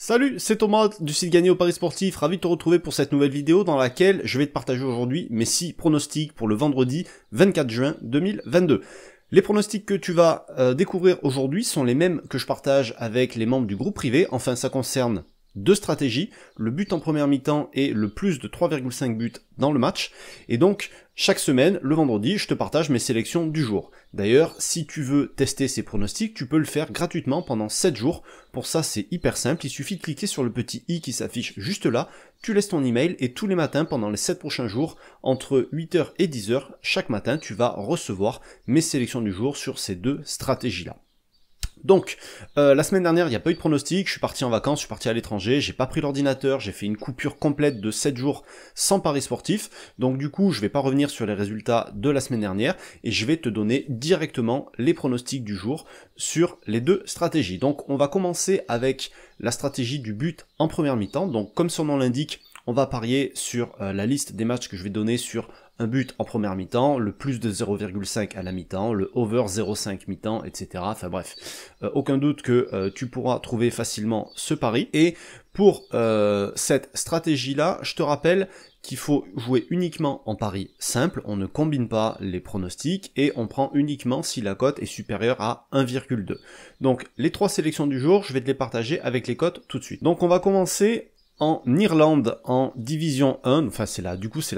Salut, c'est Thomas du site Gagner au Paris Sportif, ravi de te retrouver pour cette nouvelle vidéo dans laquelle je vais te partager aujourd'hui mes 6 pronostics pour le vendredi 24 juin 2022. Les pronostics que tu vas découvrir aujourd'hui sont les mêmes que je partage avec les membres du groupe privé, enfin ça concerne deux stratégies, le but en première mi-temps et le plus de 3,5 buts dans le match, et donc chaque semaine, le vendredi, je te partage mes sélections du jour. D'ailleurs, si tu veux tester ces pronostics, tu peux le faire gratuitement pendant 7 jours. Pour ça, c'est hyper simple, il suffit de cliquer sur le petit i qui s'affiche juste là, tu laisses ton email et tous les matins pendant les 7 prochains jours, entre 8h et 10h, chaque matin, tu vas recevoir mes sélections du jour sur ces deux stratégies-là. Donc, la semaine dernière, il n'y a pas eu de pronostic, je suis parti en vacances, je suis parti à l'étranger, j'ai pas pris l'ordinateur, j'ai fait une coupure complète de 7 jours sans paris sportif, donc du coup, je vais pas revenir sur les résultats de la semaine dernière, et je vais te donner directement les pronostics du jour sur les deux stratégies. Donc, on va commencer avec la stratégie du but en première mi-temps, donc comme son nom l'indique, on va parier sur la liste des matchs que je vais donner sur un but en première mi-temps, le plus de 0,5 à la mi-temps, le over 0,5 mi-temps, etc. Enfin bref, aucun doute que tu pourras trouver facilement ce pari. Et pour cette stratégie-là, je te rappelle qu'il faut jouer uniquement en pari simple, on ne combine pas les pronostics et on prend uniquement si la cote est supérieure à 1,2. Donc les trois sélections du jour, je vais te les partager avec les cotes tout de suite. Donc on va commencer en Irlande, en Division 1, enfin c'est la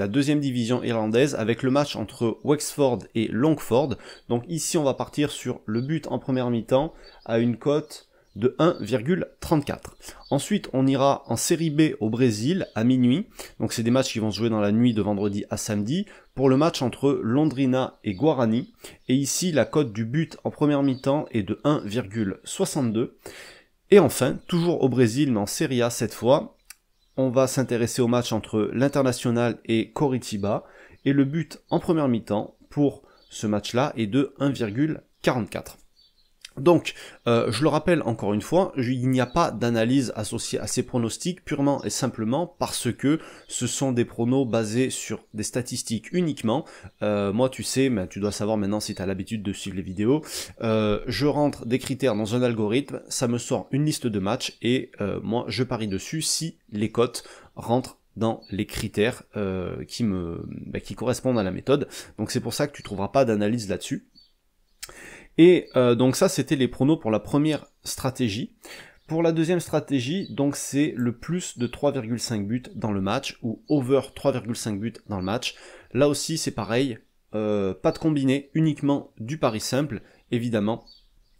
deuxième division irlandaise, avec le match entre Wexford et Longford. Donc ici on va partir sur le but en première mi-temps à une cote de 1,34. Ensuite on ira en série B au Brésil à minuit, donc c'est des matchs qui vont se jouer dans la nuit de vendredi à samedi, pour le match entre Londrina et Guarani, et ici la cote du but en première mi-temps est de 1,62. Et enfin, toujours au Brésil mais en série A cette fois, on va s'intéresser au match entre l'International et Coritiba, et le but en première mi-temps pour ce match-là est de 1,44. Donc, je le rappelle encore une fois, il n'y a pas d'analyse associée à ces pronostics purement et simplement parce que ce sont des pronos basés sur des statistiques uniquement. Moi, tu sais, mais tu dois savoir maintenant si tu as l'habitude de suivre les vidéos, je rentre des critères dans un algorithme, ça me sort une liste de matchs et moi, je parie dessus si les cotes rentrent dans les critères qui correspondent à la méthode. Donc c'est pour ça que tu trouveras pas d'analyse là-dessus. Et donc ça c'était les pronos pour la première stratégie. Pour la deuxième stratégie, donc c'est le plus de 3,5 buts dans le match, ou over 3,5 buts dans le match. Là aussi c'est pareil, pas de combiné, uniquement du pari simple, évidemment.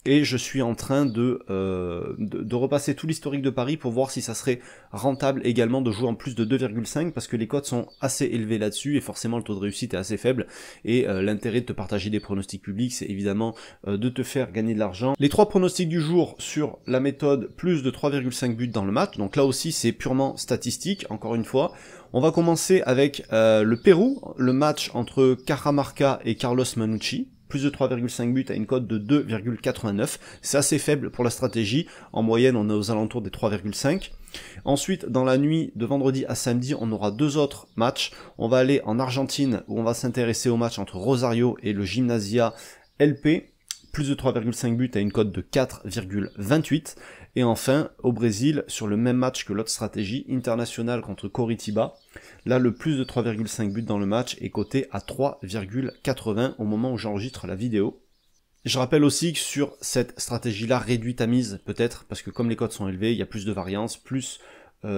Et je suis en train de repasser tout l'historique de Paris pour voir si ça serait rentable également de jouer en plus de 2,5 parce que les cotes sont assez élevées là-dessus et forcément le taux de réussite est assez faible et l'intérêt de te partager des pronostics publics c'est évidemment de te faire gagner de l'argent. Les trois pronostics du jour sur la méthode plus de 3,5 buts dans le match, donc là aussi c'est purement statistique encore une fois. On va commencer avec le Pérou, le match entre Cajamarca et Carlos Mannucci. Plus de 3,5 buts à une cote de 2,89. C'est assez faible pour la stratégie. En moyenne, on est aux alentours des 3,5. Ensuite, dans la nuit de vendredi à samedi, on aura deux autres matchs. On va aller en Argentine, où on va s'intéresser au match entre Rosario et le Gimnasia LP. Plus de 3,5 buts à une cote de 4,28. Et enfin, au Brésil, sur le même match que l'autre stratégie, International contre Coritiba. Là, le plus de 3,5 buts dans le match est coté à 3,80 au moment où j'enregistre la vidéo. Je rappelle aussi que sur cette stratégie-là, réduis ta mise peut-être, parce que comme les cotes sont élevées, il y a plus de variance, plus il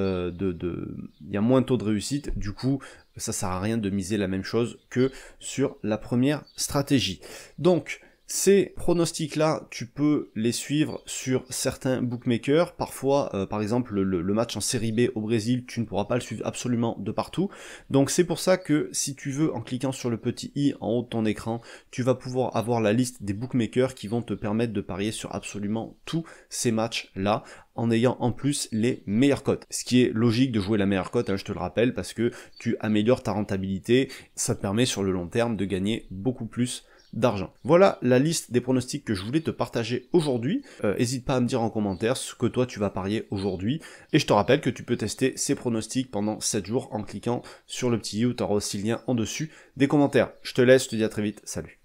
y a moins de taux de réussite, du coup, ça sert à rien de miser la même chose que sur la première stratégie. Donc, ces pronostics-là, tu peux les suivre sur certains bookmakers. Parfois, par exemple, le match en série B au Brésil, tu ne pourras pas le suivre absolument de partout. Donc c'est pour ça que si tu veux, en cliquant sur le petit i en haut de ton écran, tu vas pouvoir avoir la liste des bookmakers qui vont te permettre de parier sur absolument tous ces matchs-là, en ayant en plus les meilleures cotes. Ce qui est logique de jouer la meilleure cote, hein, je te le rappelle, parce que tu améliores ta rentabilité, ça te permet sur le long terme de gagner beaucoup plus d'argent. Voilà la liste des pronostics que je voulais te partager aujourd'hui. N'hésite pas à me dire en commentaire ce que toi tu vas parier aujourd'hui. Et je te rappelle que tu peux tester ces pronostics pendant 7 jours en cliquant sur le petit i où tu auras aussi le lien en dessus des commentaires. Je te laisse, je te dis à très vite, salut.